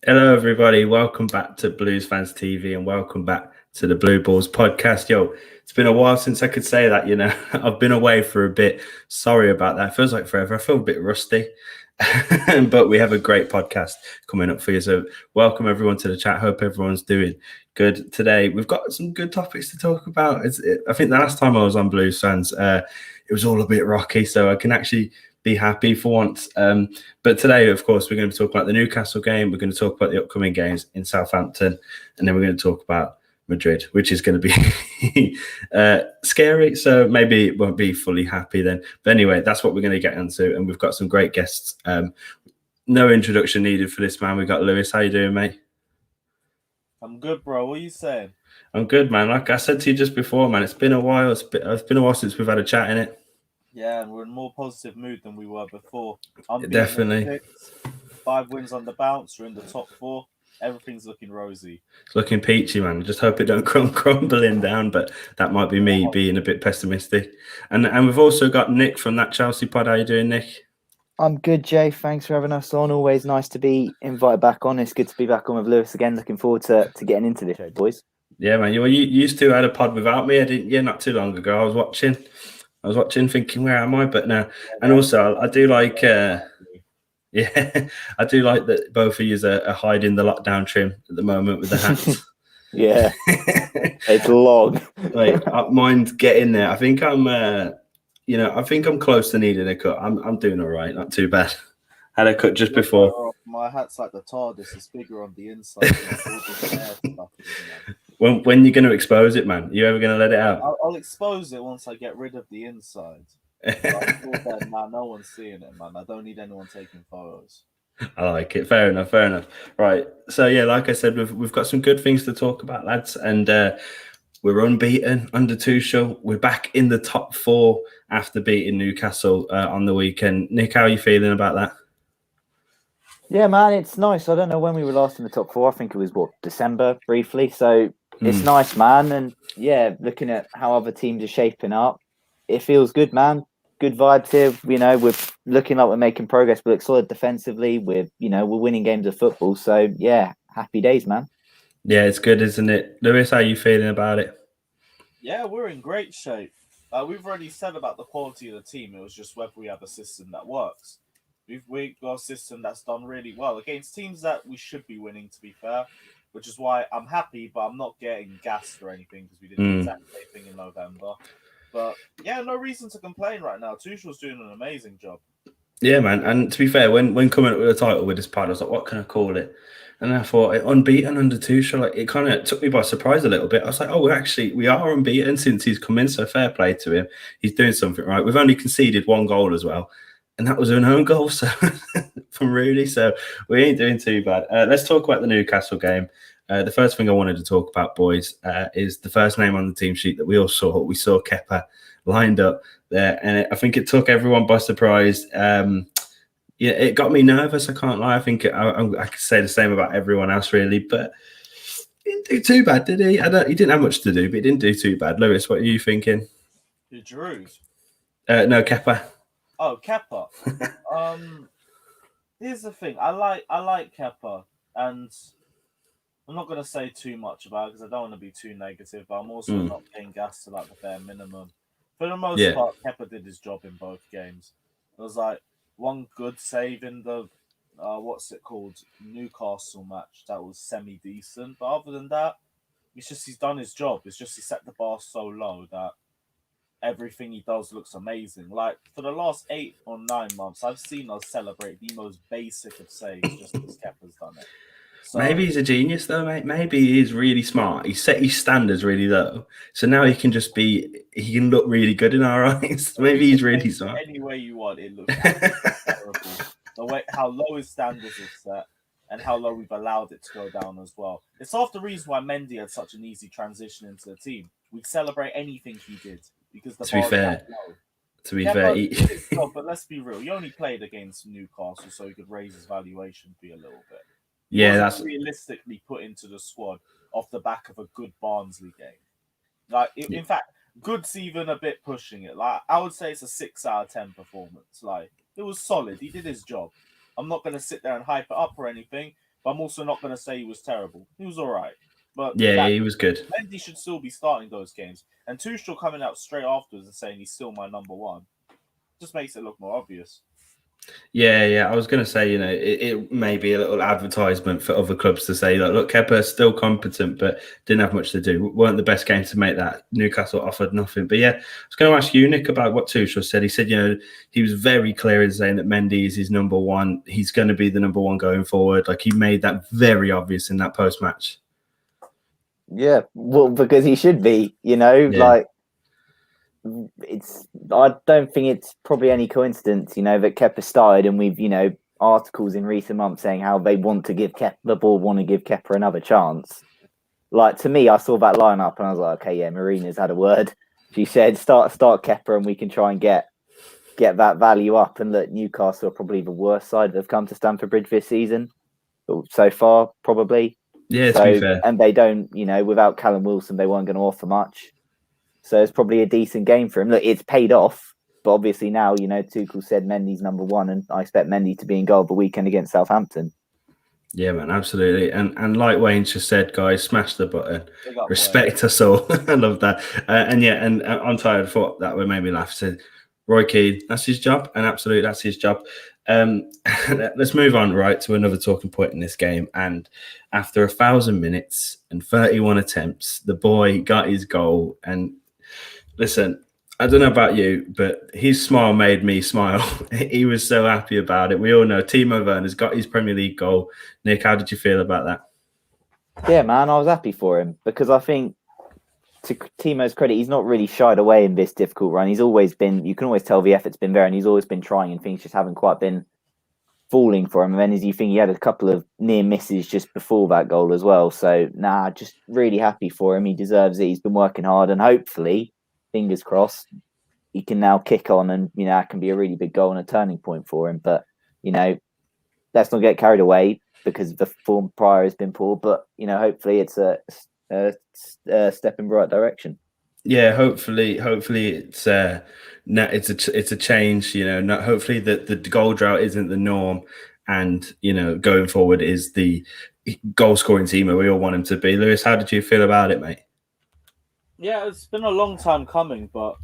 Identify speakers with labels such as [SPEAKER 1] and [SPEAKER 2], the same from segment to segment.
[SPEAKER 1] Hello, everybody. Welcome back to Blues Fans TV and welcome back to the Blue Balls podcast. Yo, it's been a while since I could say that, I've been away for a bit. Sorry about that. It feels like forever. I feel a bit rusty, but we have a great podcast coming up for you. So, welcome everyone to the chat. Hope everyone's doing good today. We've got some good topics to talk about. I think the last time I was on Blues Fans, it was all a bit rocky, so I can actually be happy for once. But today, of course, we're going to talk about the Newcastle game. We're going to talk about the upcoming games in Southampton, and then we're going to talk about Madrid, which is going to be scary. So maybe it won't be fully happy then. But anyway, that's what we're going to get into, and we've got some great guests. No introduction needed for this man. We've got Lewis. How you doing, mate?
[SPEAKER 2] I'm good, bro. What are you saying?
[SPEAKER 1] I'm good, man. Like I said to you just before, man, it's been a while. It's been a while since we've had a chat in it.
[SPEAKER 2] Yeah, and we're in more positive mood than we were before. Unbeaten
[SPEAKER 1] Definitely.
[SPEAKER 2] 6, 5 wins on the bounce. We're in the top 4. Everything's looking rosy.
[SPEAKER 1] It's looking peachy, man. Just hope it don't crumbling down, but that might be me being a bit pessimistic. And we've also got Nick from that Chelsea pod. How you doing, Nick?
[SPEAKER 3] I'm good, Jay. Thanks for having us on. Always nice to be invited back on. It's good to be back on with Lewis again. Looking forward to getting into this show, boys.
[SPEAKER 1] Yeah, man. You used to had a pod without me, didn't you? Not too long ago. I was watching, thinking, where am I? But now, and also I do like. Yeah, I do like that both of you are hiding the lockdown trim at the moment with the hats.
[SPEAKER 3] Yeah, it's long.
[SPEAKER 1] Like mine's getting there. I think I'm close to needing a cut. I'm doing all right, not too bad. Had a cut just before.
[SPEAKER 2] My hat's like the TARDIS. It's bigger on the inside.
[SPEAKER 1] When you're going to expose it, man? You ever going to let it out?
[SPEAKER 2] I'll expose it once I get rid of the inside. Man, no one's seeing it, man. I don't need anyone taking photos.
[SPEAKER 1] I like it. Fair enough. Right. So yeah, like I said, we've got some good things to talk about, lads, and we're unbeaten under Tuchel. We're back in the top 4 after beating Newcastle on the weekend. Nick, how are you feeling about that?
[SPEAKER 3] Yeah, man, it's nice. I don't know when we were last in the top 4. I think it was December briefly. So it's nice, man. And yeah, looking at how other teams are shaping up, it feels good, man. Good vibes here. We're looking like we're making progress. We look solid defensively. We're winning games of football. So yeah, happy days, man.
[SPEAKER 1] Yeah, it's good, isn't it? Lewis, how are you feeling about it?
[SPEAKER 2] Yeah, we're in great shape. We've already said about the quality of the team. It was just whether we have a system that works. We've got a system that's done really well against teams that we should be winning, to be fair, which is why I'm happy, but I'm not getting gassed or anything because we did the exact same thing in November. But yeah, no reason to complain right now. Tuchel's doing an amazing job.
[SPEAKER 1] Yeah, man. And to be fair, when coming up with a title with this pod, I was like, what can I call it? And I thought, unbeaten under Tuchel, like, it kind of took me by surprise a little bit. I was like, oh, we are unbeaten since he's come in, so fair play to him. He's doing something right. We've only conceded 1 goal as well, and that was an own goal so from Rudy, so we ain't doing too bad. Let's talk about the Newcastle game. The first thing I wanted to talk about, boys, is the first name on the team sheet that we all saw. We saw Kepa lined up there, and I think it took everyone by surprise. Yeah, it got me nervous. I can't lie. I think I could say the same about everyone else, really, but he didn't do too bad, did he? He didn't have much to do, but he didn't do too bad. Lewis, what are you thinking?
[SPEAKER 2] The Giroud?
[SPEAKER 1] No, Kepa.
[SPEAKER 2] Oh, Kepa. Here's the thing. I like Kepa, and I'm not going to say too much about it because I don't want to be too negative, but I'm also not paying gas to like the bare minimum. For the most part, Kepa did his job in both games. There was like one good save in the Newcastle match that was semi-decent. But other than that, it's just he's done his job. It's just he set the bar so low that everything he does looks amazing. Like for the last 8 or 9 months, I've seen us celebrate the most basic of saves just as Kepa's done it.
[SPEAKER 1] So, maybe he's a genius, though, mate. Maybe he is really smart. He set his standards really low, so now he can look really good in our eyes. Maybe he's really smart.
[SPEAKER 2] Any way you want, it looks terrible. The way how low his standards are set and how low we've allowed it to go down as well. It's half the reason why Mendy had such an easy transition into the team. We'd celebrate anything he did because the bar was low.
[SPEAKER 1] To be fair,
[SPEAKER 2] but let's be real. He only played against Newcastle, so he could raise his valuation fee a little bit.
[SPEAKER 1] Yeah, that's
[SPEAKER 2] realistically put into the squad off the back of a good Barnsley game. Like, in fact, good's even a bit pushing it. Like, I would say it's a 6 out of 10 performance. Like, it was solid. He did his job. I'm not going to sit there and hype it up or anything, but I'm also not going to say he was terrible. He was all right. But
[SPEAKER 1] Yeah, he was good.
[SPEAKER 2] Mendy should still be starting those games. And Tuchel coming out straight afterwards and saying he's still my number one just makes it look more obvious.
[SPEAKER 1] Yeah. I was going to say, it may be a little advertisement for other clubs to say, like, look, Kepa's still competent, but didn't have much to do. Weren't the best game to make that. Newcastle offered nothing. But yeah, I was going to ask you, Nick, about what Tuchel said. He said, he was very clear in saying that Mendy is his number one. He's going to be the number one going forward. Like, he made that very obvious in that post-match.
[SPEAKER 3] Yeah, well, because he should be, like, I don't think it's probably any coincidence, that Kepa started, and we've, articles in recent months saying how they want to give the board want to give Kepa another chance. Like, to me, I saw that lineup and I was like, okay, yeah, Marina's had a word. She said, start Kepa and we can try and get that value up. And look, Newcastle are probably the worst side that have come to Stamford Bridge this season so far, probably.
[SPEAKER 1] Yeah, to be fair.
[SPEAKER 3] And they don't, without Callum Wilson, they weren't going to offer much. So it's probably a decent game for him. Look, it's paid off, but obviously now, Tuchel said Mendy's number one, and I expect Mendy to be in goal the weekend against Southampton.
[SPEAKER 1] Yeah, man, absolutely. And like Wayne just said, guys, smash the button. Respect us all. I love that. And I'm tired. I thought that would make me laugh. Said Roy Keane, that's his job, and absolutely that's his job. Let's move on to another talking point in this game. And after 1,000 minutes and 31 attempts, the boy got his goal. And listen, I don't know about you, but his smile made me smile. He was so happy about it. We all know Timo Werner's got his Premier League goal. Nick, how did you feel about that?
[SPEAKER 3] Yeah, man, I was happy for him because I think, to Timo's credit, he's not really shied away in this difficult run. He's always been, you can always tell the effort's been there, and he's always been trying, and things just haven't quite been falling for him. And then as you think, he had a couple of near misses just before that goal as well. So, just really happy for him. He deserves it. He's been working hard, and hopefully, fingers crossed, he can now kick on, and that can be a really big goal and a turning point for him. But let's not get carried away because the form prior has been poor. But hopefully it's a step in the right direction.
[SPEAKER 1] Yeah, hopefully it's a change. Hopefully the goal drought isn't the norm, and going forward is the goal scoring team that we all want him to be. Lewis, how did you feel about it, mate?
[SPEAKER 2] Yeah, it's been a long time coming, but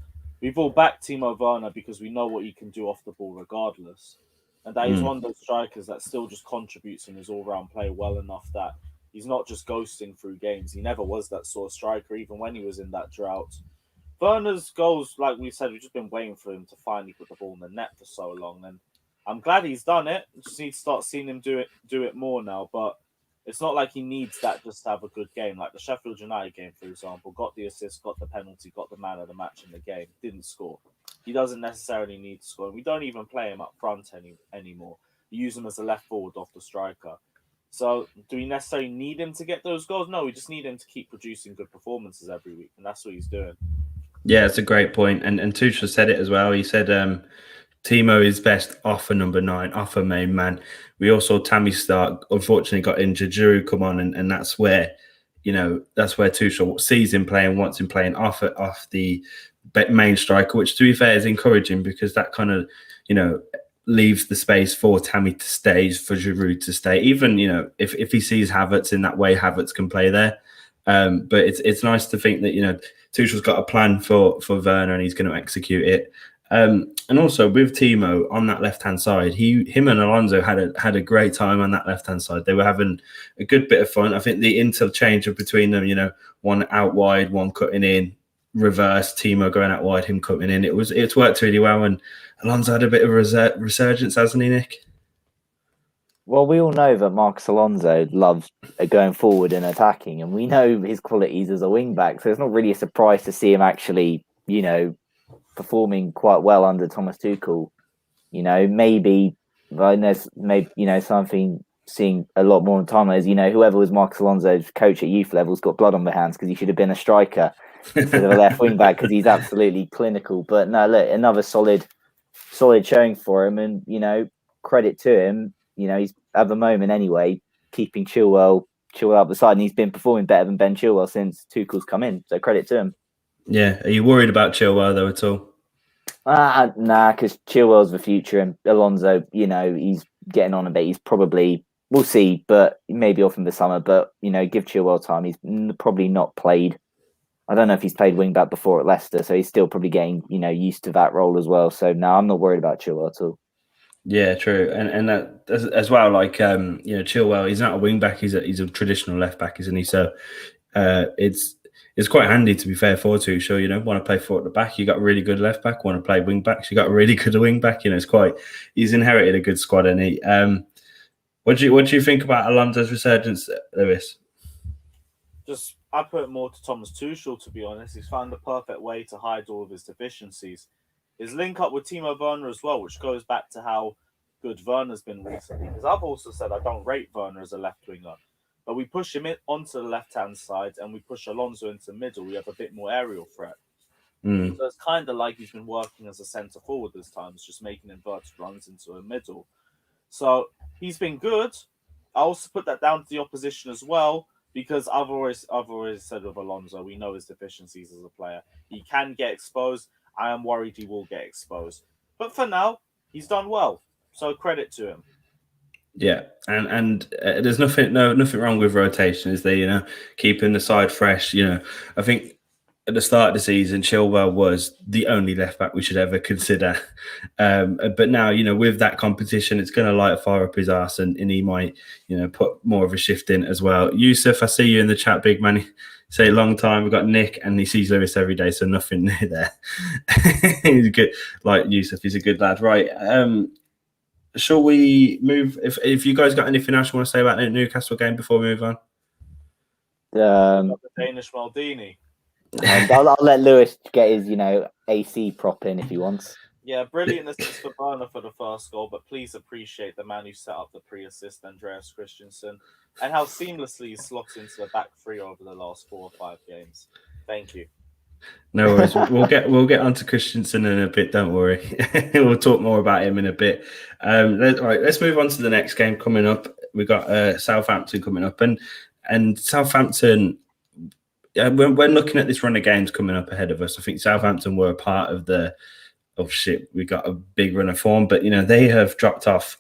[SPEAKER 2] we've all backed Timo Werner because we know what he can do off the ball regardless. And that he's one of those strikers that still just contributes in his all-round play well enough that he's not just ghosting through games. He never was that sort of striker, even when he was in that drought. Werner's goals, like we said, we've just been waiting for him to finally put the ball in the net for so long. And I'm glad he's done it. Just need to start seeing him do it more now. But it's not like he needs that just to have a good game. Like the Sheffield United game, for example, got the assist, got the penalty, got the man of the match in the game, didn't score. He doesn't necessarily need to score. We don't even play him up front anymore. We use him as a left forward off the striker. So do we necessarily need him to get those goals? No, we just need him to keep producing good performances every week, and that's what he's doing.
[SPEAKER 1] Yeah, it's a great point. And Tuchel said it as well. He said Timo is best off a number 9, off a main man. We all saw Tammy start, unfortunately got injured. Giroud come on, and that's where, that's where Tuchel sees him playing, wants him playing off the main striker, which to be fair is encouraging because that kind of, leaves the space for Tammy to stay, for Giroud to stay. Even, if he sees Havertz in that way, Havertz can play there. But it's nice to think that, Tuchel's got a plan for Werner and he's going to execute it. And also with Timo on that left-hand side, him and Alonso had a great time on that left-hand side. They were having a good bit of fun. I think the interchange between them, one out wide, one cutting in, reverse, Timo going out wide, him cutting in. It's worked really well, and Alonso had a bit of a resurgence, hasn't he, Nick?
[SPEAKER 3] Well, we all know that Marcos Alonso loves going forward and attacking, and we know his qualities as a wing-back, so it's not really a surprise to see him actually, performing quite well under Thomas Tuchel. Maybe something seeing a lot more on time is, whoever was Marcos Alonso's coach at youth levels got blood on their hands because he should have been a striker instead of a left wing back because he's absolutely clinical. But no, look, another solid showing for him, and credit to him. He's at the moment anyway keeping Chilwell up the side, and he's been performing better than Ben Chilwell since Tuchel's come in. So credit to him.
[SPEAKER 1] Yeah, are you worried about Chilwell though at all?
[SPEAKER 3] Nah, because Chilwell's the future, and Alonso, he's getting on a bit. He's probably we'll see, but maybe off in the summer. But give Chilwell time. He's probably not played. I don't know if he's played wing back before at Leicester, so he's still probably getting used to that role as well. So no, I'm not worried about Chilwell at all.
[SPEAKER 1] Yeah, true, and that as well. Like Chilwell, he's not a wing back. He's a traditional left back, isn't he? So it's quite handy, to be fair, for Tuchel. Want to play four at the back, you got a really good left back. Want to play wing backs, you got a really good wing back. He's inherited a good squad, and he. What do you think about Alonso's resurgence, Lewis?
[SPEAKER 2] I put it more to Thomas Tuchel, to be honest. He's found the perfect way to hide all of his deficiencies. His link up with Timo Werner as well, which goes back to how good Werner's been recently. Because I've also said I don't rate Werner as a left winger, but we push him onto the left-hand side and we push Alonso into the middle. We have a bit more aerial threat. So it's kind of like he's been working as a centre forward this time. It's just making inverted runs into the middle. So he's been good. I also put that down to the opposition as well, because I've always said of Alonso, we know his deficiencies as a player. He can get exposed. I am worried he will get exposed. But for now, he's done well. So credit to him.
[SPEAKER 1] Yeah, and there's nothing wrong with rotation, is there? Keeping the side fresh. I think at the start of the season, Chilwell was the only left back we should ever consider. But now, with that competition, it's going to light a fire up his arse, and he might, put more of a shift in as well. Yusuf, I see you in the chat, big man. Say a long time. We've got Nick, and he sees Lewis every day, so nothing new there. He's good, like Yusuf. He's a good lad, right? Shall we move? If you guys got anything else you want to say about the Newcastle game before we move on?
[SPEAKER 2] The Danish Maldini.
[SPEAKER 3] I'll let Lewis get his, AC prop in if he wants.
[SPEAKER 2] Yeah, brilliant assist for Werner for the first goal, but please appreciate the man who set up the pre-assist, Andreas Christensen, and how seamlessly he slots into the back three over the last 4 or 5 games. Thank you.
[SPEAKER 1] No worries. We'll get onto Christensen in a bit. Don't worry. We'll talk more about him in a bit. Let's move on to the next game coming up. We've got Southampton coming up, and Southampton. When looking at this run of games coming up ahead of us, I think Southampton were a part of we got a big run of form, but they have dropped off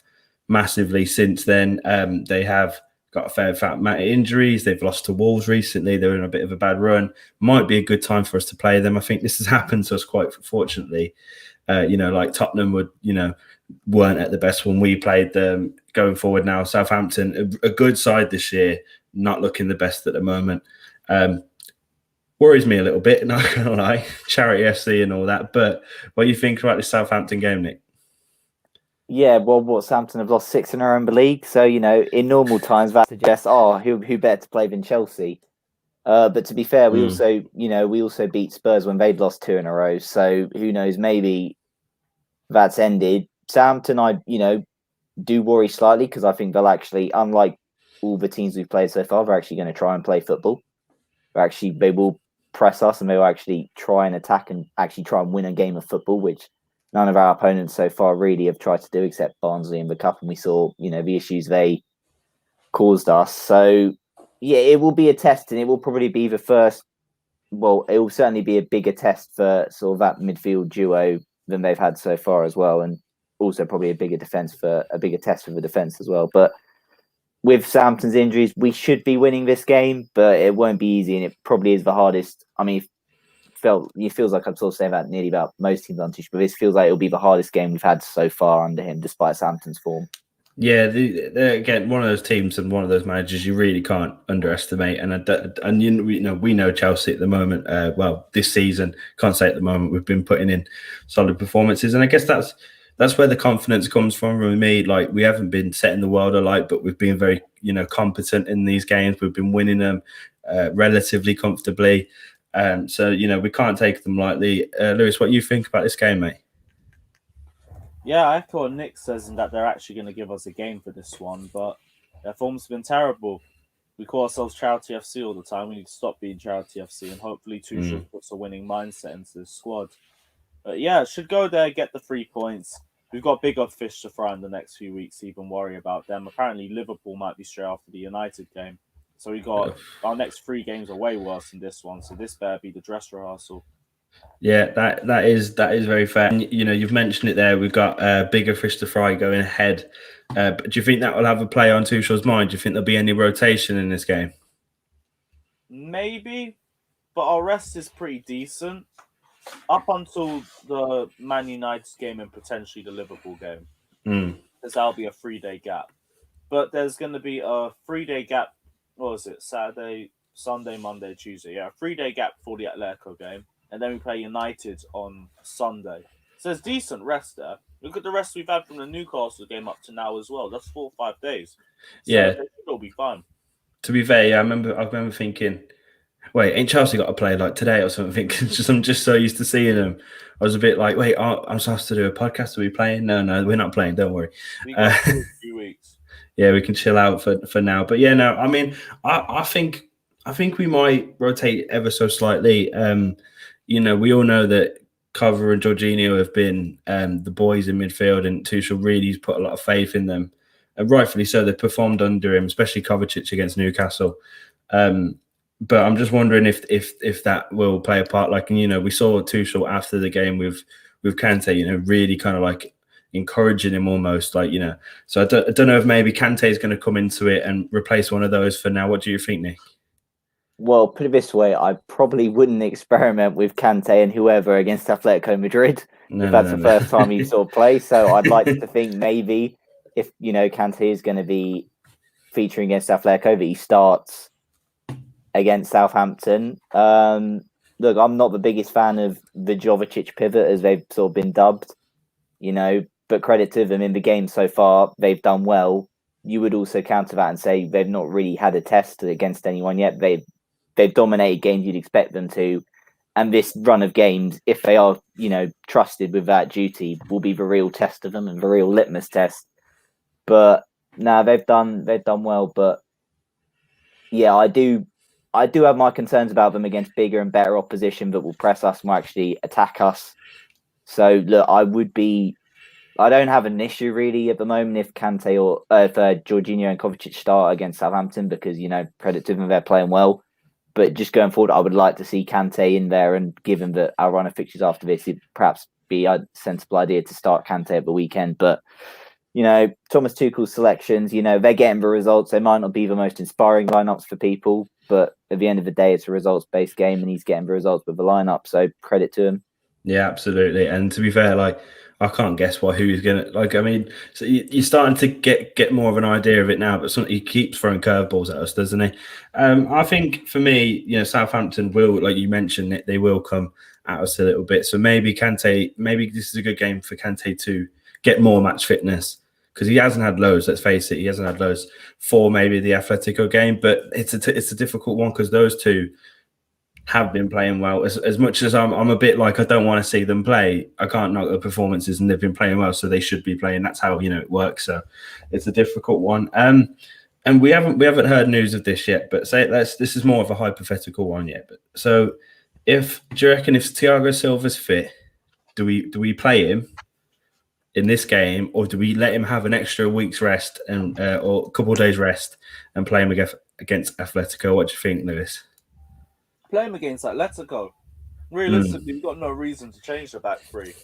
[SPEAKER 1] massively since then. They have got a fair amount of injuries. They've lost to Wolves recently. They're in a bit of a bad run. Might be a good time for us to play them. I think this has happened to us quite fortunately. Like Tottenham weren't at the best when we played them. Going forward now, Southampton, a good side this year, not looking the best at the moment. Worries me a little bit, not gonna lie. Charity FC and all that. But what do you think about this Southampton game, Nick?
[SPEAKER 3] Yeah, well, Southampton have lost 6 in a row in the league. So, in normal times that suggests, who better to play than Chelsea? But to be fair, we also beat Spurs when they'd lost 2 in a row. So who knows, maybe that's ended. Southampton, I do worry slightly, because I think they'll actually, unlike all the teams we've played so far, they're actually going to try and play football. They will press us, and they will actually try and attack and actually try and win a game of football, which none of our opponents so far really have tried to do, except Barnsley in the cup, and we saw the issues they caused us. So yeah, it will be a test, and it will probably be the first. Well, it will certainly be a bigger test for sort of that midfield duo than they've had so far as well, and also probably a bigger test for the defense as well. But with Southampton's injuries, we should be winning this game, but it won't be easy, and it probably is the hardest. I mean, it feels like I'm sort of saying that nearly about most teams on Tuchel, but this feels like it'll be the hardest game we've had so far under him, despite Southampton's form.
[SPEAKER 1] Yeah, they're again one of those teams and one of those managers you really can't underestimate. And we know Chelsea at the moment. This season, can't say at the moment, we've been putting in solid performances, and I guess that's where the confidence comes from with me. Like, we haven't been setting the world alight, but we've been very competent in these games. We've been winning them relatively comfortably. So we can't take them lightly. Lewis, what do you think about this game, mate?
[SPEAKER 2] Yeah, I thought Nick says that they're actually going to give us a game for this one, but their form's been terrible. We call ourselves Charity FC all the time. We need to stop being Charity FC, and hopefully Tuchel puts a winning mindset into the squad. But yeah, should go there, get the 3 points. We've got bigger fish to fry in the next few weeks to even worry about them. Apparently, Liverpool might be straight after the United game. So we got our next 3 games are way worse than this one. So this better be the dress rehearsal.
[SPEAKER 1] Yeah, that is very fair. And, you've mentioned it there. We've got bigger fish to fry going ahead But do you think that will have a play on Tuchel's mind? Do you think there'll be any rotation in this game?
[SPEAKER 2] Maybe, but our rest is pretty decent up until the Man United game and potentially the Liverpool game. Because that'll be a 3-day gap. But there's going to be a 3-day gap. What was it? Saturday, Sunday, Monday, Tuesday. Yeah, a 3-day gap for the Atletico game. And then we play United on Sunday. So there's decent rest there. Look at the rest we've had from the Newcastle game up to now as well. That's 4 or 5 days. So
[SPEAKER 1] yeah,
[SPEAKER 2] it'll be fine.
[SPEAKER 1] To be fair, yeah, I remember thinking, wait, ain't Chelsea got to play like today or something? I'm just so used to seeing them. I was a bit like, wait, I'm supposed to do a podcast. Are we playing? No, we're not playing. Don't worry.
[SPEAKER 2] We got 2 weeks.
[SPEAKER 1] Yeah, we can chill out for now. But yeah, no, I mean, I think we might rotate ever so slightly. We all know that Cover and Jorginho have been the boys in midfield, and Tuchel really has put a lot of faith in them. And rightfully so, they performed under him, especially Kovacic against Newcastle. But I'm just wondering if that will play a part. Like, we saw Tuchel after the game with Kante, really kind of like encouraging him almost, like, So I don't know if maybe Kante is going to come into it and replace one of those for now. What do you think, Nick?
[SPEAKER 3] Well, put it this way, I probably wouldn't experiment with Kante and whoever against Atletico Madrid if that's the first time he saw play. So I'd like to think maybe if, Kante is going to be featuring against Atletico, that he starts against Southampton. Look, I'm not the biggest fan of the Jovicic pivot, as they've sort of been dubbed, but credit to them in the game so far, they've done well. You would also counter that and say they've not really had a test against anyone yet. They've dominated games you'd expect them to. And this run of games, if they are, trusted with that duty, will be the real test of them and the real litmus test. But no, they've done well. But yeah, I do have my concerns about them against bigger and better opposition that will press us and will actually attack us. So look, I don't have an issue really at the moment if Kante or if Jorginho and Kovacic start against Southampton, because credit to them, they're playing well. But just going forward, I would like to see Kante in there, and given that our run of fixtures after this, it'd perhaps be a sensible idea to start Kante at the weekend. But Thomas Tuchel's selections, they're getting the results. They might not be the most inspiring lineups for people, but at the end of the day, it's a results-based game, and he's getting the results with the lineup. So credit to him.
[SPEAKER 1] Yeah, absolutely. And to be fair, like, I can't guess who's gonna, like. I mean, so you're starting to get more of an idea of it now, but he keeps throwing curveballs at us, doesn't he? I think for me, Southampton will, like you mentioned, they will come at us a little bit. So maybe Kante, maybe this is a good game for Kante to get more match fitness, because he hasn't had loads. Let's face it, he hasn't had loads for maybe the Atletico game, but it's a difficult one because those two have been playing well. As much as I'm a bit like, I don't want to see them play, I can't knock the performances, and they've been playing well, so they should be playing. That's how it works. So it's a difficult one. And we haven't heard news of this yet, but this is more of a hypothetical one yet. But so do you reckon if Thiago Silva's fit, do we play him in this game, or do we let him have an extra week's rest and or a couple of days rest and play him against Atletico? What do you think, Lewis?
[SPEAKER 2] Play him against Atletico. Realistically, we've got no reason to change the back three.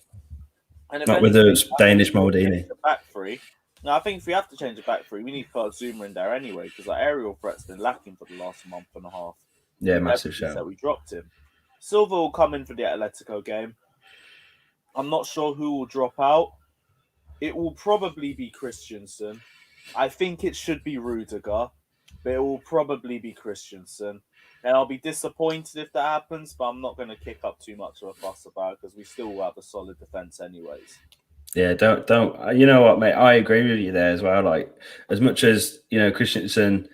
[SPEAKER 2] And
[SPEAKER 1] not with the Danish Maldini.
[SPEAKER 2] The back three. Now, I think if we have to change the back three, we need to put Zuma in there anyway, because our aerial threat's been lacking for the last month and a half.
[SPEAKER 1] Yeah, massive shout.
[SPEAKER 2] That we dropped him. Silva will come in for the Atletico game. I'm not sure who will drop out. It will probably be Christensen. I think it should be Rudiger, but it will probably be Christensen. And I'll be disappointed if that happens, but I'm not going to kick up too much of a fuss about it, because we still have a solid defence anyways.
[SPEAKER 1] Yeah, don't. You know what, mate? I agree with you there as well. Like, as much as Christensen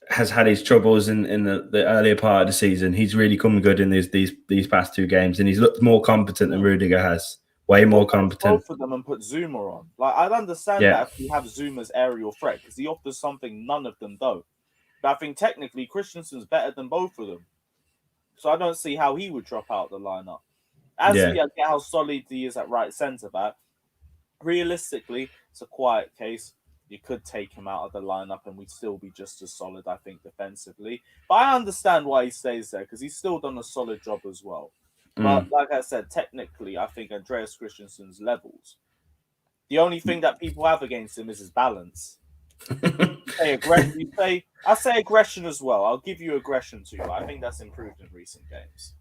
[SPEAKER 1] has had his troubles in the earlier part of the season, he's really come good in these past 2 games, and he's looked more competent than Rudiger has. Way more competent.
[SPEAKER 2] Both of them and put Zuma on. Like, I'd understand that if we have Zuma's aerial threat, because he offers something none of them don't. But I think technically Christensen's better than both of them. So I don't see how he would drop out the lineup. I get how solid he is at right centre back. Realistically, it's a quiet case. You could take him out of the lineup and we'd still be just as solid, I think, defensively. But I understand why he stays there, because he's still done a solid job as well. But like I said, technically, I think Andreas Christensen's levels The only thing that people have against him is his balance. I say aggression as well. I'll give you aggression too, but I think that's improved in recent games.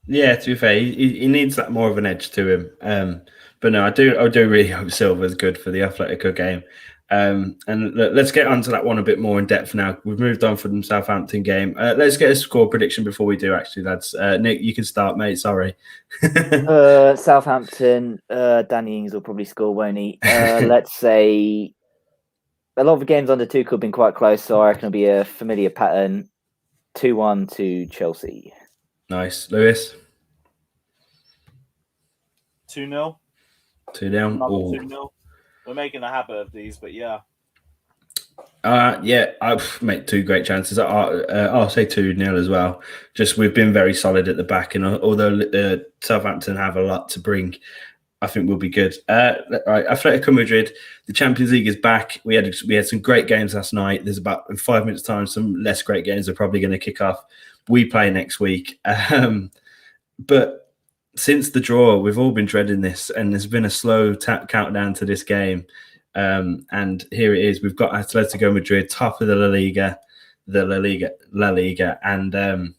[SPEAKER 1] Yeah, to be fair, he needs that more of an edge to him. But no, I do really hope Silva's good for the Atletico game. And let's get onto that one a bit more in depth now. We've moved on from the Southampton game. Let's get a score prediction before we do, actually, lads. Nick, you can start, mate. Sorry.
[SPEAKER 3] Southampton, Danny Ings will probably score, won't he? Let's say a lot of the games under Tuchel have been quite close, so I reckon it'll be a familiar pattern. 2-1 to Chelsea.
[SPEAKER 1] Nice. Lewis?
[SPEAKER 2] 2-0.
[SPEAKER 1] 2-0.
[SPEAKER 2] 2-0. We're making a habit of these, but yeah.
[SPEAKER 1] Yeah, I've made two great chances. I'll say 2-0 as well. Just we've been very solid at the back, and although Southampton have a lot to bring, I think we'll be good. Right, Atletico Madrid, the Champions League is back. We had some great games last night. There's about in 5 minutes' time some less great games are probably going to kick off. We play next week, but since the draw, we've all been dreading this, and there's been a slow countdown to this game. And here it is. We've got Atletico Madrid, top of the La Liga, and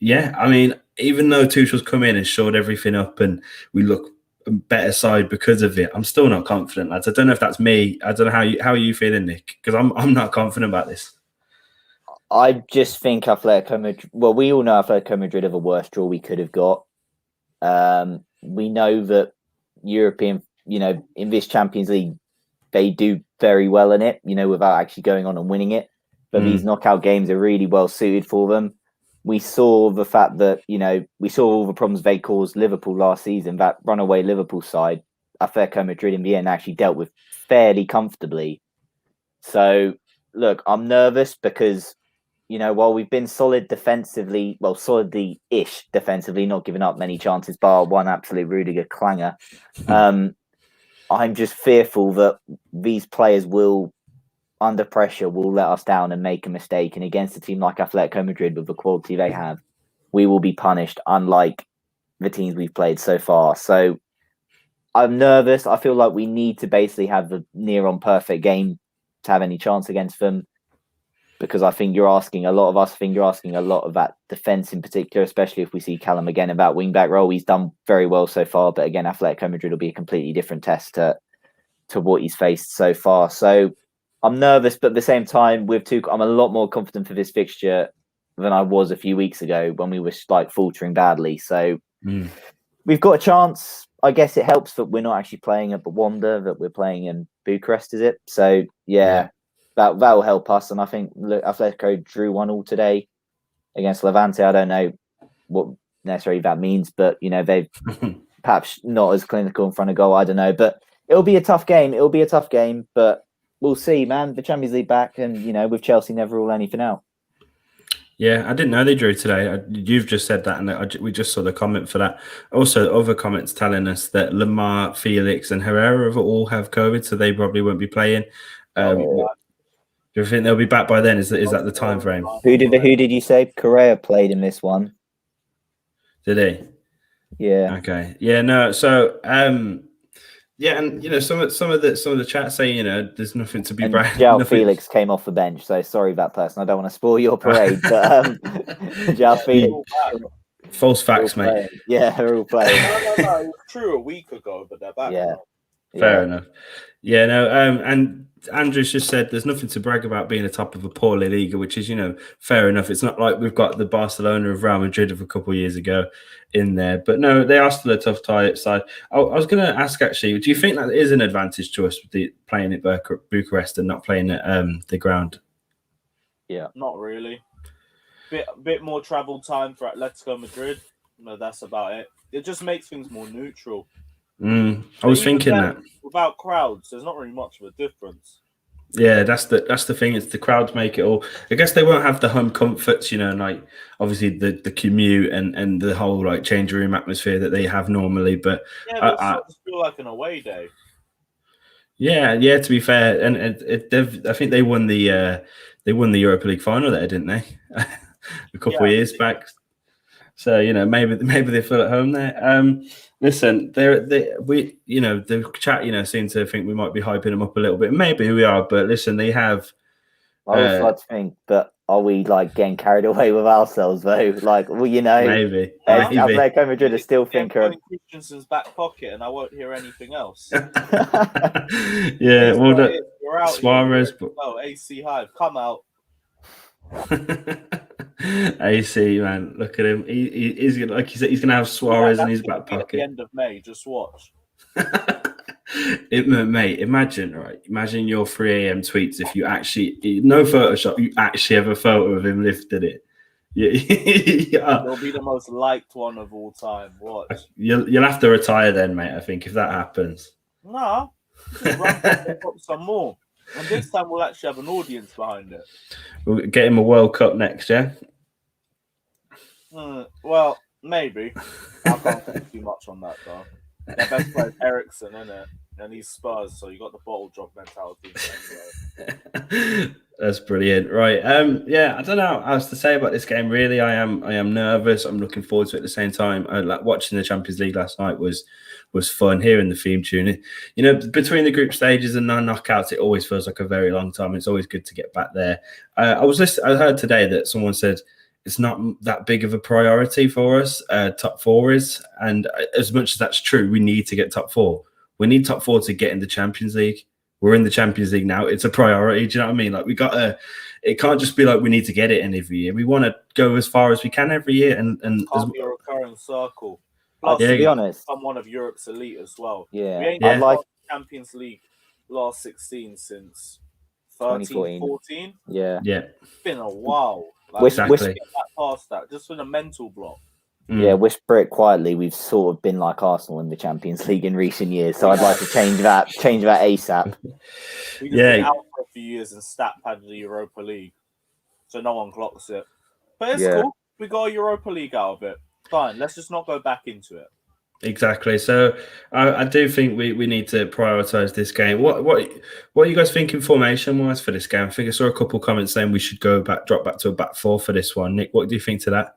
[SPEAKER 1] yeah, I mean, even though Tuchel's come in and shored everything up, and we look a better side because of it, I'm still not confident, lads. I don't know if that's me. I don't know how are you feeling, Nick? Because I'm not confident about this.
[SPEAKER 3] I just think Atletico Madrid. Well, we all know Atletico Madrid are the worst draw we could have got. We know that European, in this Champions League, they do very well in it, without actually going on and winning it. But these knockout games are really well suited for them. We saw the fact that, we saw all the problems they caused Liverpool last season. That runaway Liverpool side, Atletico Madrid in the end actually dealt with fairly comfortably. So, look, I'm nervous because, while we've been solid defensively, well, solidly-ish defensively, not giving up many chances, bar one absolute Rudiger clanger, I'm just fearful that these players will, under pressure, will let us down and make a mistake. And against a team like Atletico Madrid, with the quality they have, we will be punished, unlike the teams we've played so far. So I'm nervous. I feel like we need to basically have the near-on perfect game to have any chance against them. Because I think you're asking a lot of us. I think you're asking a lot of that defence in particular, especially if we see Callum again in that wing-back role. He's done very well so far, but again, Atletico Madrid will be a completely different test to what he's faced so far. So I'm nervous, but at the same time, I'm a lot more confident for this fixture than I was a few weeks ago when we were faltering badly. So we've got a chance. I guess it helps that we're not actually playing at the Wanda, that we're playing in Bucharest, is it? So yeah. That will help us, and I think Atletico drew 1-1 today against Levante. I don't know what necessarily that means, but they've perhaps not as clinical in front of goal. I don't know, but it'll be a tough game. But we'll see, man. The Champions League back, and with Chelsea never rule anything out.
[SPEAKER 1] Yeah, I didn't know they drew today. You've just said that, and we just saw the comment for that. Also, other comments telling us that Lamar, Felix, and Herrera all have COVID, so they probably won't be playing. Do you think they'll be back by then? Is that the time frame?
[SPEAKER 3] Who did you say? Correa played in this one.
[SPEAKER 1] Did he?
[SPEAKER 3] Yeah.
[SPEAKER 1] Okay. Yeah. No. So, yeah, and some of the chat say there's nothing to be bragged.
[SPEAKER 3] João Felix came off the bench, so sorry that person. I don't want to spoil your parade, but João Felix.
[SPEAKER 1] False facts, mate.
[SPEAKER 3] Playing. Yeah, they're all playing.
[SPEAKER 2] No, it was true a week ago, but they're back.
[SPEAKER 3] Yeah.
[SPEAKER 1] Fair enough. Yeah, no, and Andrew's just said there's nothing to brag about being a top of a poor La Liga, which is, fair enough. It's not like we've got the Barcelona of Real Madrid of a couple of years ago in there. But no, they are still a tough side. I was going to ask, actually, do you think that is an advantage to us with playing at Bucharest and not playing at the ground?
[SPEAKER 2] Yeah. Not really. Bit more travel time for Atletico Madrid. No, that's about it. It just makes things more neutral.
[SPEAKER 1] I was thinking that
[SPEAKER 2] without crowds, there's not really much of a difference.
[SPEAKER 1] Yeah, that's the thing. It's the crowds make it all. I guess they won't have the home comforts, like obviously the commute and the whole change room atmosphere that they have normally. But
[SPEAKER 2] yeah, it just feel like an away day.
[SPEAKER 1] Yeah. To be fair, and I think they won the Europa League final there, didn't they? A couple of years back. So maybe they feel at home there. Listen, the chat seem to think we might be hyping them up a little bit. Maybe we are, but listen, they have.
[SPEAKER 3] I also like to think, but are we like getting carried away with ourselves though? Like, well,
[SPEAKER 1] maybe.
[SPEAKER 3] Atletico Madrid are still thinking
[SPEAKER 2] Christensen's back pocket, and I won't hear anything else.
[SPEAKER 1] Yeah, well,
[SPEAKER 2] we're out
[SPEAKER 1] Suarez.
[SPEAKER 2] AC Hive, come out.
[SPEAKER 1] AC, man, look at him. He's gonna, like you said, he's gonna have Suarez in his back pocket
[SPEAKER 2] at the end of May. Just watch.
[SPEAKER 1] Mate, imagine your 3 a.m. tweets if you actually no Photoshop, you actually have a photo of him lifting it. Yeah.
[SPEAKER 2] It'll be the most liked one of all time. Watch.
[SPEAKER 1] You'll have to retire then, mate. I think if that happens.
[SPEAKER 2] No, just run up some more, and this time we'll actually have an audience behind it.
[SPEAKER 1] We'll get him a World Cup next, yeah.
[SPEAKER 2] Well, maybe. I can't think too much on that though. Their best player is Ericsson, isn't it? And he's Spurs, so you got the bottle drop mentality. Anyway.
[SPEAKER 1] That's brilliant, right? Yeah, I don't know how else to say about this game. Really, I am nervous. I'm looking forward to it at the same time. Like watching the Champions League last night was fun. Hearing the theme tune, between the group stages and 9 knockouts, it always feels like a very long time. It's always good to get back there. I heard today that someone said it's not that big of a priority for us. Top 4 is, and as much as that's true, we need to get top 4. We need top 4 to get in the Champions League. We're in the Champions League now. It's a priority. Do you know what I mean? Like it can't just be like we need to get it in every year. We want to go as far as we can every year. And
[SPEAKER 2] can't be a recurring circle. Plus,
[SPEAKER 3] to be honest,
[SPEAKER 2] I'm one of Europe's elite as well.
[SPEAKER 3] Yeah,
[SPEAKER 2] we ain't got the Champions League last 16 since 13-14.
[SPEAKER 3] Yeah.
[SPEAKER 2] It's been a while.
[SPEAKER 1] Exactly.
[SPEAKER 2] Get past that, just for the mental block.
[SPEAKER 3] Yeah, whisper it quietly. We've sort of been like Arsenal in the Champions League in recent years, so I'd like to change that ASAP.
[SPEAKER 2] We just been out for a few years and stat padded the Europa League, so no one clocks it. But it's cool. We got a Europa League out of it. Fine. Let's just not go back into it.
[SPEAKER 1] Exactly. So I do think we need to prioritize this game. What are you guys thinking formation wise for this game? I think I saw a couple comments saying we should drop back to a back 4 for this one. Nick, what do you think to that?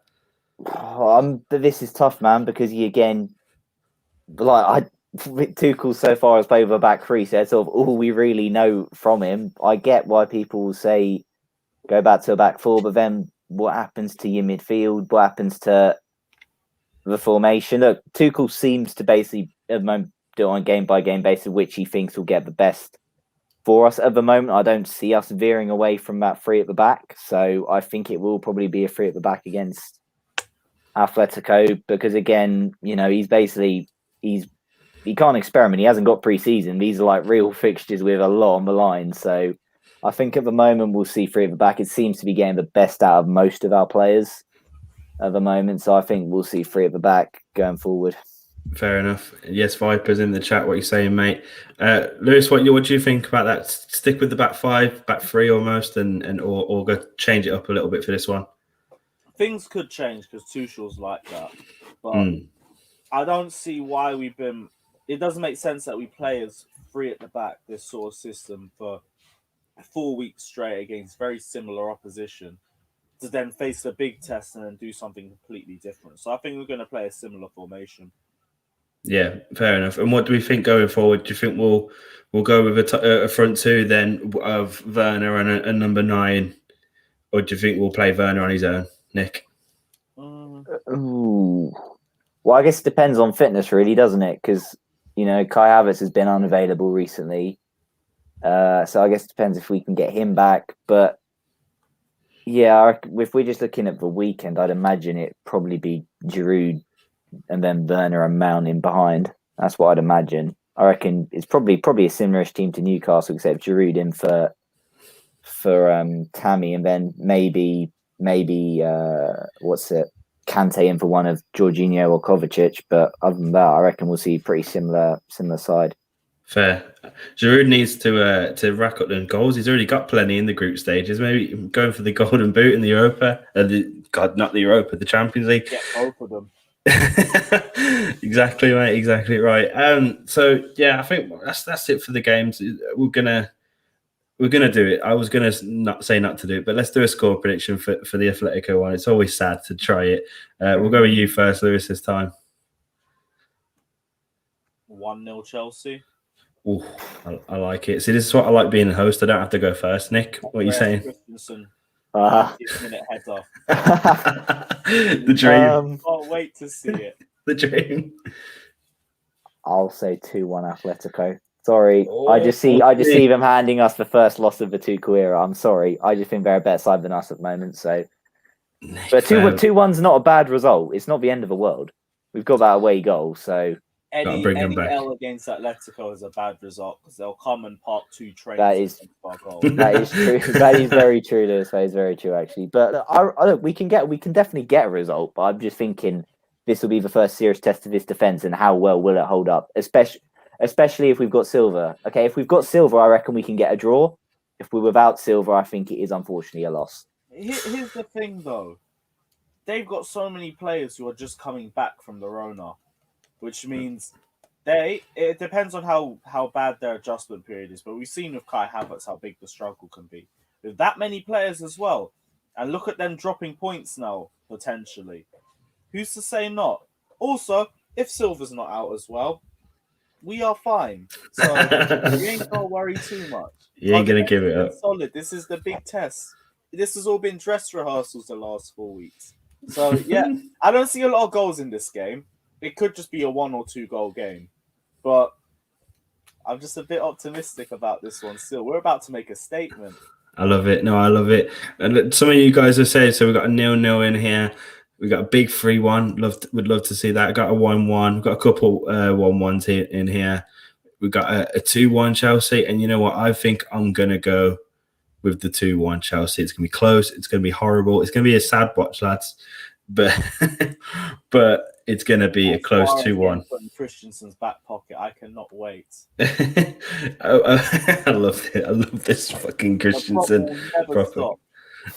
[SPEAKER 3] This is tough, man, because Tuchel so far has played with a back 3, so that's sort of all we really know from him. I get why people say go back to a back 4, but then what happens to your midfield? What happens to the formation? Look, Tuchel seems to basically at the moment do it on a game by game basis, which he thinks will get the best for us at the moment. I don't see us veering away from that 3 at the back, so I think it will probably be a 3 at the back against Atletico, because again, he can't experiment. He hasn't got pre-season. These are like real fixtures with a lot on the line. So I think at the moment we'll see 3 at the back. It seems to be getting the best out of most of our players at the moment. So I think we'll see 3 at the back going forward.
[SPEAKER 1] Fair enough. Yes, Vipers in the chat. What are you saying, mate? Lewis, what do you think about that? Stick with the back 5, back 3 almost, or go change it up a little bit for this one?
[SPEAKER 2] Things could change because Tuchel's like that, but I don't see why we've been. It doesn't make sense that we play as 3 at the back, this sort of system, for 4 weeks straight against very similar opposition, to then face a big test and then do something completely different. So I think we're going to play a similar formation.
[SPEAKER 1] Yeah, fair enough. And what do we think going forward? Do you think we'll go with a front 2 then of Werner and a number 9, or do you think we'll play Werner on his own? Nick?
[SPEAKER 3] Ooh. Well, I guess it depends on fitness, really, doesn't it? Because, Kai Havertz has been unavailable recently. So I guess it depends if we can get him back. But, yeah, if we're just looking at the weekend, I'd imagine it'd probably be Giroud and then Werner and Mount in behind. That's what I'd imagine. I reckon it's probably a similar-ish team to Newcastle, except Giroud in for Tammy, and then maybe Kante in for one of Jorginho or Kovacic. But other than that, I reckon we'll see pretty similar side.
[SPEAKER 1] Fair. Giroud needs to rack up them goals. He's already got plenty in the group stages. Maybe going for the golden boot in the Europa. Not the Europa, the Champions League.
[SPEAKER 2] Yeah, both of them.
[SPEAKER 1] Exactly, mate. Exactly right. So yeah, I think that's it for the games. We're we're going to do it. I was going to not to do it, but let's do a score prediction for the Atletico one. It's always sad to try it. We'll go with you first, Lewis, this time.
[SPEAKER 2] 1-0 Chelsea.
[SPEAKER 1] Ooh, I like it. See, this is what I like being a host. I don't have to go first. Nick, what are you saying?
[SPEAKER 2] Christensen,
[SPEAKER 3] 90-minute
[SPEAKER 2] header.
[SPEAKER 1] The dream.
[SPEAKER 2] Can't wait to see it.
[SPEAKER 1] The dream.
[SPEAKER 3] I'll say 2-1 Atletico. Sorry, I just see them handing us the first loss of the Tuchel era. I'm sorry, I just think they're a better side than us at the moment. So, but 2-1's not a bad result. It's not the end of the world. We've got that away goal, so
[SPEAKER 2] any L against Atletico is a bad result because they'll come and park 2 trains.
[SPEAKER 3] That is true. That is very true, Lewis. That is very true, actually. But we can definitely get a result. But I'm just thinking this will be the first serious test of this defense, and how well will it hold up, especially if we've got Silva. Okay, if we've got Silva, I reckon we can get a draw. If we're without Silva, I think it is unfortunately a loss.
[SPEAKER 2] Here's the thing, though. They've got so many players who are just coming back from the Rona, which means it depends on how bad their adjustment period is. But we've seen with Kai Havertz how big the struggle can be. With that many players as well, and look at them dropping points now, potentially. Who's to say not? Also, if Silva's not out as well, we are fine. So we ain't gonna worry too much.
[SPEAKER 1] You ain't gonna give it up.
[SPEAKER 2] Solid. This is the big test. This has all been dress rehearsals the last 4 weeks. So yeah, I don't see a lot of goals in this game. It could just be a 1 or 2 goal game, but I'm just a bit optimistic about this one. Still, we're about to make a statement.
[SPEAKER 1] I love it. No, I love it. And some of you guys have said so. We've got a 0-0 in here. We got a big 3-1. Would love to see that. Got a 1-1. We've got a couple 1-1s in here. We've got a 2-1 Chelsea. And you know what? I think I'm going to go with the 2-1 Chelsea. It's going to be close. It's going to be horrible. It's going to be a sad watch, lads. But it's going to be a close 2-1.
[SPEAKER 2] Christensen's back pocket. I cannot wait.
[SPEAKER 1] I love it. I love this fucking Christensen.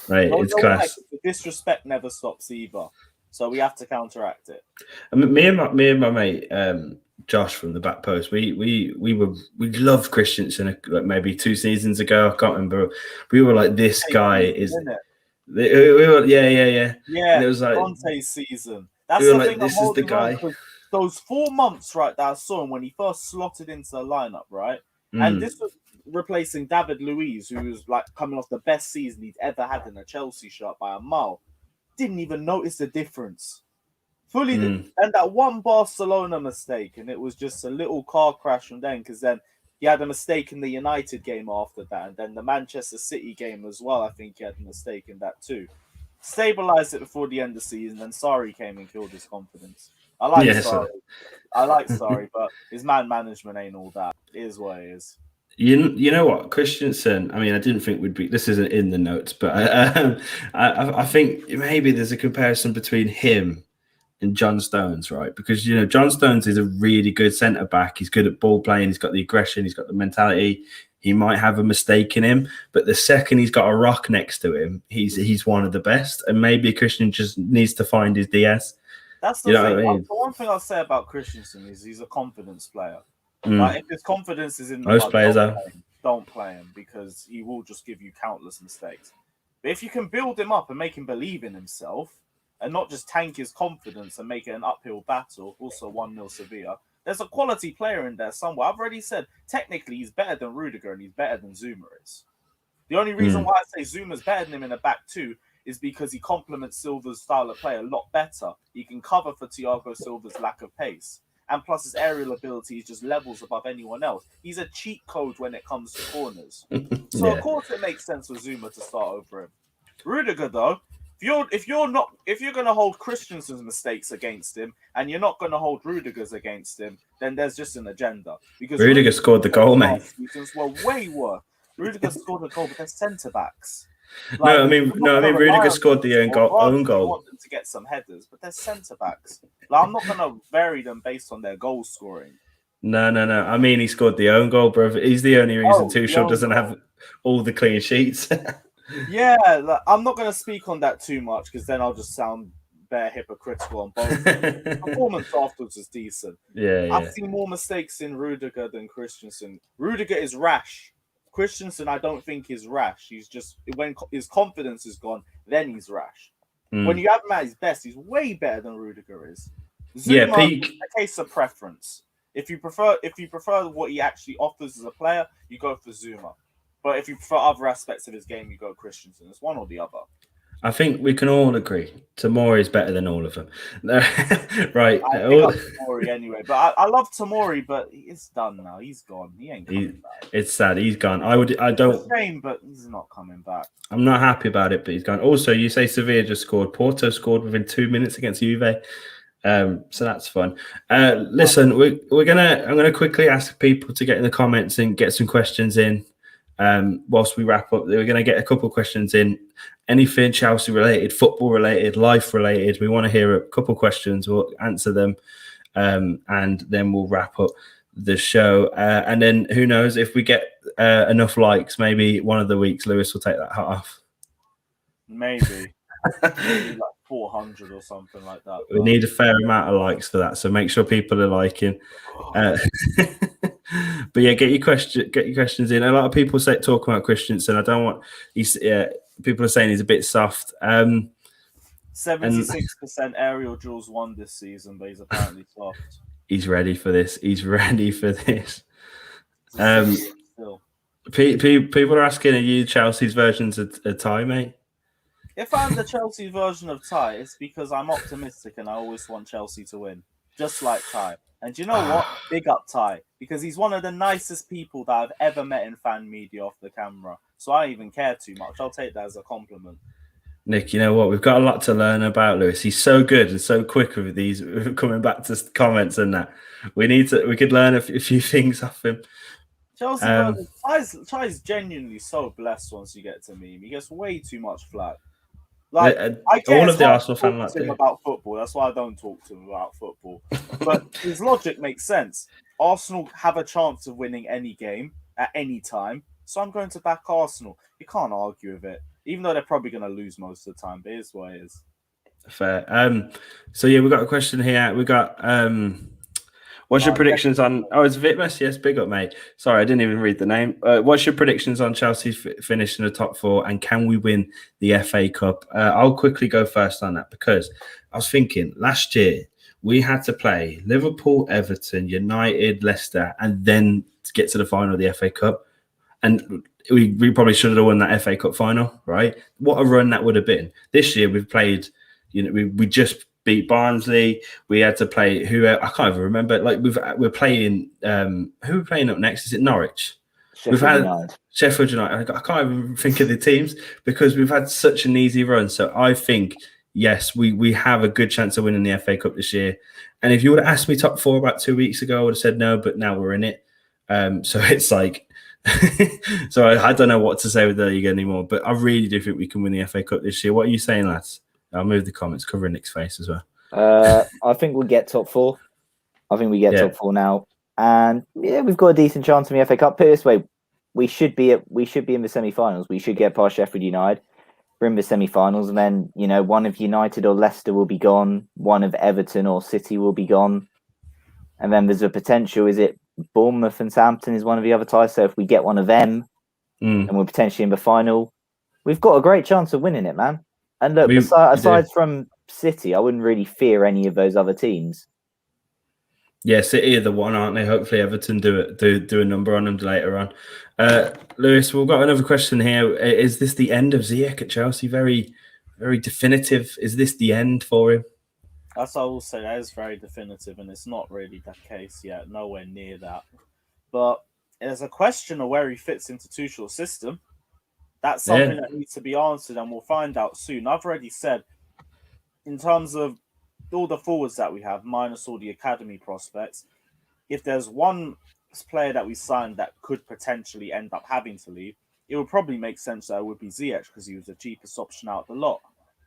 [SPEAKER 1] Right, it's class.
[SPEAKER 2] The disrespect never stops either, so we have to counteract it.
[SPEAKER 1] I mean, me and my mate Josh from the back post, we loved Christensen like maybe 2 seasons ago. I can't remember. We were like, this guy is. We were, yeah.
[SPEAKER 2] And it
[SPEAKER 1] was like
[SPEAKER 2] Conte's season. That's
[SPEAKER 1] we were
[SPEAKER 2] the
[SPEAKER 1] like,
[SPEAKER 2] thing.
[SPEAKER 1] this is the guy.
[SPEAKER 2] Those 4 months, right, that I saw him when he first slotted into the lineup, right, and this was replacing David Luiz, who was like coming off the best season he'd ever had in a Chelsea shirt by a mile. Didn't even notice the difference. And that one Barcelona mistake, and it was just a little car crash from then, because then he had a mistake in the United game after that, and then the Manchester City game as well. I think he had a mistake in that too. Stabilized it before the end of the season, and Sarri came and killed his confidence. I like Sarri, but his man management ain't all that. It is what it is.
[SPEAKER 1] You know what, Christensen, I mean, I didn't think we'd be, this isn't in the notes, but I think maybe there's a comparison between him and John Stones, right? Because, you know, John Stones is a really good centre-back. He's good at ball playing. He's got the aggression. He's got the mentality. He might have a mistake in him, but the second he's got a rock next to him, he's one of the best. And maybe Christensen just needs to find his DS.
[SPEAKER 2] That's the thing. What I mean? The one thing I'll say about Christensen is he's a confidence player. Like, if his confidence is in the
[SPEAKER 1] most players
[SPEAKER 2] don't play him, because he will just give you countless mistakes. But if you can build him up and make him believe in himself and not just tank his confidence and make it an uphill battle, also 1-0 Sevilla, there's a quality player in there somewhere. I've already said technically he's better than Rudiger and he's better than Zuma is. The only reason why I say Zuma's better than him in the back two is because he complements Silva's style of play a lot better. He can cover for Thiago Silva's lack of pace. And plus his aerial ability is just levels above anyone else. He's a cheat code when it comes to corners. So of course it makes sense for Zuma to start over him. Rudiger though, if you're gonna hold Christensen's mistakes against him and you're not gonna hold Rudiger's against him, then there's just an agenda. Because
[SPEAKER 1] Rudiger scored the goal, mate.
[SPEAKER 2] Seasons were way worse. Rudiger scored a goal, but they're centre backs.
[SPEAKER 1] Like, I mean, Rudiger scored the own goal.
[SPEAKER 2] I want them to get some headers, but they're centre backs. Like, I'm not going to vary them based on their goal scoring.
[SPEAKER 1] No. I mean, he scored the own goal, bro. He's the only reason Tuchel doesn't have all the clean sheets.
[SPEAKER 2] Yeah, like, I'm not going to speak on that too much because then I'll just sound bare hypocritical on both. The performance afterwards was decent.
[SPEAKER 1] Yeah.
[SPEAKER 2] I've seen more mistakes in Rudiger than Christensen. Rudiger is rash. Christensen, I don't think is rash. He's just when his confidence is gone, then he's rash.
[SPEAKER 1] Mm.
[SPEAKER 2] When you have him at his best, he's way better than Rudiger is.
[SPEAKER 1] Yeah,
[SPEAKER 2] Zuma,
[SPEAKER 1] peak.
[SPEAKER 2] a case of preference. If you prefer what he actually offers as a player, you go for Zuma. But if you prefer other aspects of his game, you go Christensen. It's one or the other.
[SPEAKER 1] I think we can all agree Tomori is better than all of them. Right.
[SPEAKER 2] I pick up Tomori anyway. But I love Tomori, but it's done now. He's gone. He ain't coming back.
[SPEAKER 1] It's sad. He's gone. I don't.
[SPEAKER 2] It's a shame, but he's not coming back.
[SPEAKER 1] I'm not happy about it, but he's gone. Also, you say Sevilla just scored. Porto scored within 2 minutes against Juve. So that's fun. Listen, I'm gonna quickly ask people to get in the comments and get some questions in. Whilst we wrap up, we're gonna get a couple of questions in. Anything Chelsea related, football related, life related. We want to hear a couple of questions. We'll answer them, and then we'll wrap up the show. And then who knows if we get enough likes, maybe one of the weeks Lewis will take that hat off.
[SPEAKER 2] Maybe like 400 or something like that.
[SPEAKER 1] We need a fair amount of likes for that, so make sure people are liking. But yeah, get your questions in. A lot of people talk about Christensen. I don't want. People are saying he's a bit soft.
[SPEAKER 2] 76% aerial duels won this season, but he's apparently soft.
[SPEAKER 1] He's ready for this. People are asking, are you Chelsea's versions of Ty, mate?
[SPEAKER 2] If I'm the Chelsea version of Ty, it's because I'm optimistic and I always want Chelsea to win, just like Ty. And you know what? Big up Ty, because he's one of the nicest people that I've ever met in fan media off the camera. So I don't even care too much. I'll take that as a compliment.
[SPEAKER 1] Nick, you know what? We've got a lot to learn about Lewis. He's so good and so quick with these coming back to comments and that. We could learn a few things off him.
[SPEAKER 2] Chelsea Ty's genuinely so blessed once you get to meet him. He gets way too much flack. Like
[SPEAKER 1] all of the Arsenal fans like
[SPEAKER 2] him about football. That's why I don't talk to him about football. But his logic makes sense. Arsenal have a chance of winning any game at any time, so I'm going to back Arsenal. You can't argue with it, even though they're probably going to lose most of the time. But it is what it is.
[SPEAKER 1] Fair. So yeah, we got a question here. We got what's your predictions on? Oh, it's Vitmus. Yes, big up, mate. Sorry, I didn't even read the name. What's your predictions on Chelsea finishing the top four, and can we win the FA Cup? I'll quickly go first on that because I was thinking last year we had to play Liverpool, Everton, United, Leicester, and then to get to the final of the FA Cup, and we probably should have won that FA Cup final, right? What a run that would have been. This year we've played. We just beat Barnsley. We had to play I can't even remember. Like we're playing. Who are we playing up next? Is it Norwich? Sheffield United. I can't even think of the teams because we've had such an easy run. So I think yes, we have a good chance of winning the FA Cup this year. And if you would have asked me top four about 2 weeks ago, I would have said no. But now we're in it. So it's like. So I don't know what to say with the league anymore. But I really do think we can win the FA Cup this year. What are you saying, lads? I'll move the comments, covering Nick's face as well.
[SPEAKER 3] I think we'll get top four. I think we get top four now, and yeah, we've got a decent chance in the FA Cup. Put it this way, we should be in the semi-finals. We should get past Sheffield United. We're in the semi-finals, and then one of United or Leicester will be gone. One of Everton or City will be gone, and then there's a potential. Is it Bournemouth and Southampton is one of the other ties? So if we get one of them, and we're potentially in the final, we've got a great chance of winning it, man. And look, aside from City, I wouldn't really fear any of those other teams.
[SPEAKER 1] Yeah, City are the one, aren't they? Hopefully Everton do a number on them later on. Lewis, we've got another question here. Is this the end of Ziyech at Chelsea? Very, very definitive. Is this the end for him?
[SPEAKER 2] That's what I will say. That is very definitive, and it's not really the case yet. Nowhere near that. But there's a question of where he fits into Tuchel's system. That's something that needs to be answered, and we'll find out soon. I've already said, in terms of all the forwards that we have, minus all the academy prospects, if there's one player that we signed that could potentially end up having to leave, it would probably make sense that it would be Ziyech because he was the cheapest option out of the lot,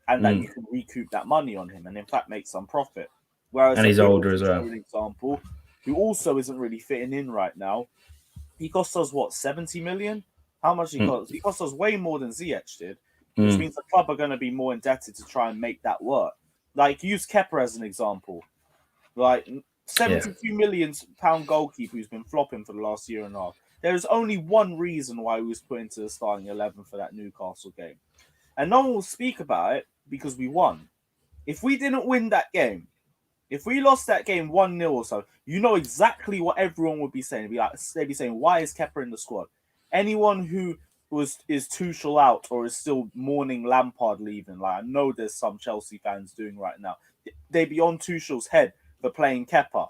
[SPEAKER 2] and that you can recoup that money on him and, in fact, make some profit. Whereas
[SPEAKER 1] he's older as well.
[SPEAKER 2] For example, who also isn't really fitting in right now, he cost us, 70 million? How much he cost? He cost us way more than Ziyech did, which means the club are going to be more indebted to try and make that work. Like, use Kepa as an example. Like, £72 million goalkeeper who's been flopping for the last year and a half. There is only one reason why he was put into the starting 11 for that Newcastle game. And no one will speak about it because we won. If we didn't win that game, if we lost that game 1-0 or so, you know exactly what everyone would be saying. They'd be saying, why is Kepa in the squad? Anyone who is Tuchel out or is still mourning Lampard leaving, like I know there's some Chelsea fans doing right now, they'd be on Tuchel's head for playing Kepa.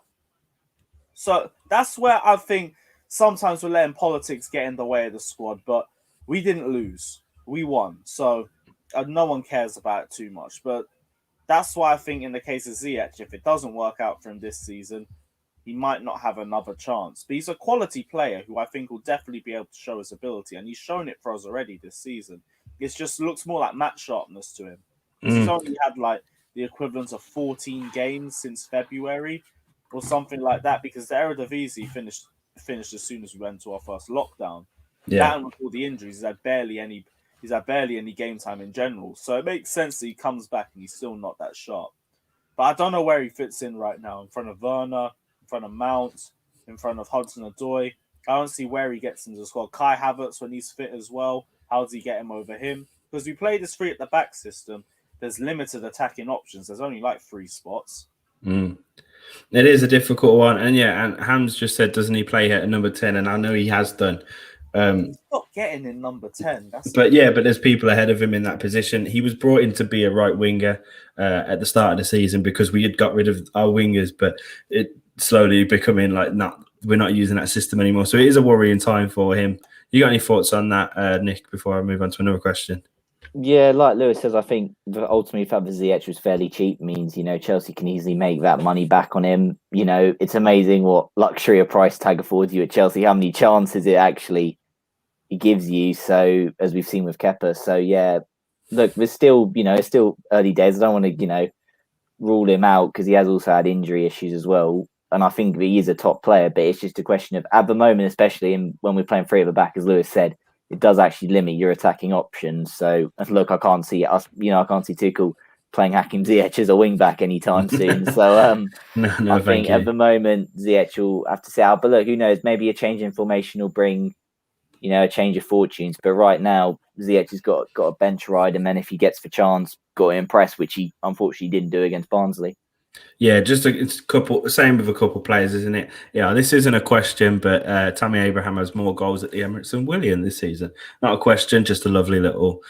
[SPEAKER 2] So that's where I think sometimes we're letting politics get in the way of the squad, but we didn't lose. We won. So no one cares about it too much. But that's why I think in the case of Ziyech, if it doesn't work out for him this season, he might not have another chance. But he's a quality player who I think will definitely be able to show his ability. And he's shown it for us already this season. It just looks more like match sharpness to him. He's only had like the equivalent of 14 games since February or something like that, because the Eredivisie finished as soon as we went to our first lockdown.
[SPEAKER 1] Yeah.
[SPEAKER 2] And with all the injuries, he's had barely any game time in general. So it makes sense that he comes back and he's still not that sharp. But I don't know where he fits in right now. In front of Werner, in front of Mount, in front of Hudson-Odoi. I don't see where he gets into the squad. Kai Havertz, when he's fit as well, how does he get him over him? Because we play this 3 at the back system. There's limited attacking options. There's only like 3 spots.
[SPEAKER 1] It is a difficult one. And yeah, and Hams just said, doesn't he play here at number 10? And I know he has done.
[SPEAKER 2] He's not getting in number 10.
[SPEAKER 1] But there's people ahead of him in that position. He was brought in to be a right winger at the start of the season because we had got rid of our wingers, but it slowly becoming like, we're not using that system anymore. So it is a worrying time for him. You got any thoughts on that, Nick, before I move on to another question?
[SPEAKER 3] Yeah, like Lewis says, I think ultimately the fact that Ziyech was fairly cheap means, Chelsea can easily make that money back on him. It's amazing what luxury a price tag affords you at Chelsea, how many chances it gives you. So, as we've seen with Kepa. So, yeah, look, there's still, it's still early days. I don't want to, rule him out because he has also had injury issues as well. And I think he is a top player, but it's just a question of, at the moment, especially when we're playing 3 at the back, as Lewis said, it does actually limit your attacking options. So, look, I can't see us, I can't see Tuchel playing Hakim Ziyech as a wing back anytime soon. So, I think at the moment Ziyech will have to sit out. But look, who knows? Maybe a change in formation will bring, a change of fortunes. But right now, Ziyech has got a bench ride, and then if he gets the chance, got to impress, which he unfortunately didn't do against Barnsley.
[SPEAKER 1] Yeah, it's a couple. Same with a couple players, isn't it? Yeah, this isn't a question, but Tammy Abraham has more goals at the Emirates than Willian this season. Not a question, just a lovely little.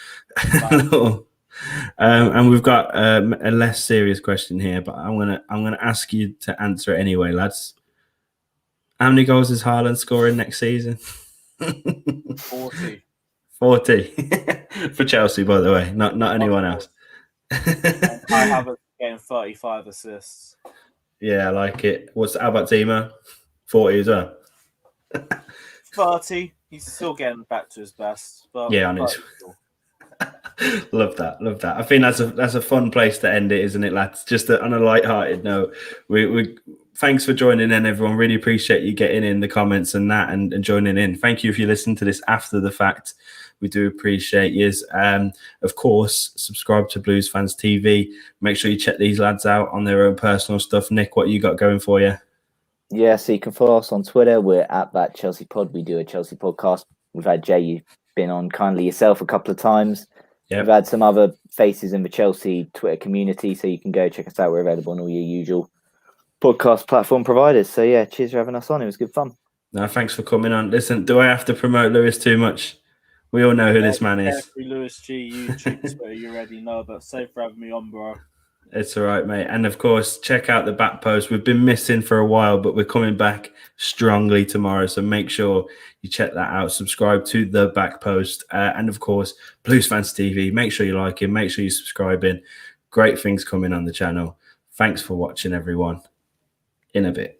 [SPEAKER 1] And we've got a less serious question here, but I'm gonna ask you to answer it anyway, lads. How many goals is Haaland scoring next season?
[SPEAKER 2] 40.
[SPEAKER 1] 40 for Chelsea, by the way, not anyone else.
[SPEAKER 2] And I haven't getting 35 assists.
[SPEAKER 1] Yeah, I like it. How about Timo? 40 as well.
[SPEAKER 2] 30. He's still getting back to his best. But
[SPEAKER 1] yeah, honest. Love that. I think that's a fun place to end it, isn't it, lads? Just on a light-hearted note. We thanks for joining in, everyone. Really appreciate you getting in the comments and that and joining in. Thank you if you listen to this after the fact. We do appreciate you. Of course, subscribe to Blues Fans TV. Make sure you check these lads out on their own personal stuff. Nick, what you got going for you?
[SPEAKER 3] Yeah, so you can follow us on Twitter. We're at that Chelsea Pod. We do a Chelsea podcast. We've had Jay, you've been on kindly yourself a couple of times. Yep. We've had some other faces in the Chelsea Twitter community, so you can go check us out. We're available on all your usual podcast platform providers. So yeah, cheers for having us on. It was good fun.
[SPEAKER 1] No, thanks for coming on. Listen, do I have to promote Lewis too much? We all know who this man is.
[SPEAKER 2] Lewis G, YouTube, Twitter, you already know, but safe for having me on, bro.
[SPEAKER 1] It's all right, mate. And of course, check out the back post. We've been missing for a while, but we're coming back strongly tomorrow. So make sure you check that out. Subscribe to the back post. And of course, Blues Fans TV. Make sure you like him. Make sure you subscribe in. Great things coming on the channel. Thanks for watching, everyone. In a bit.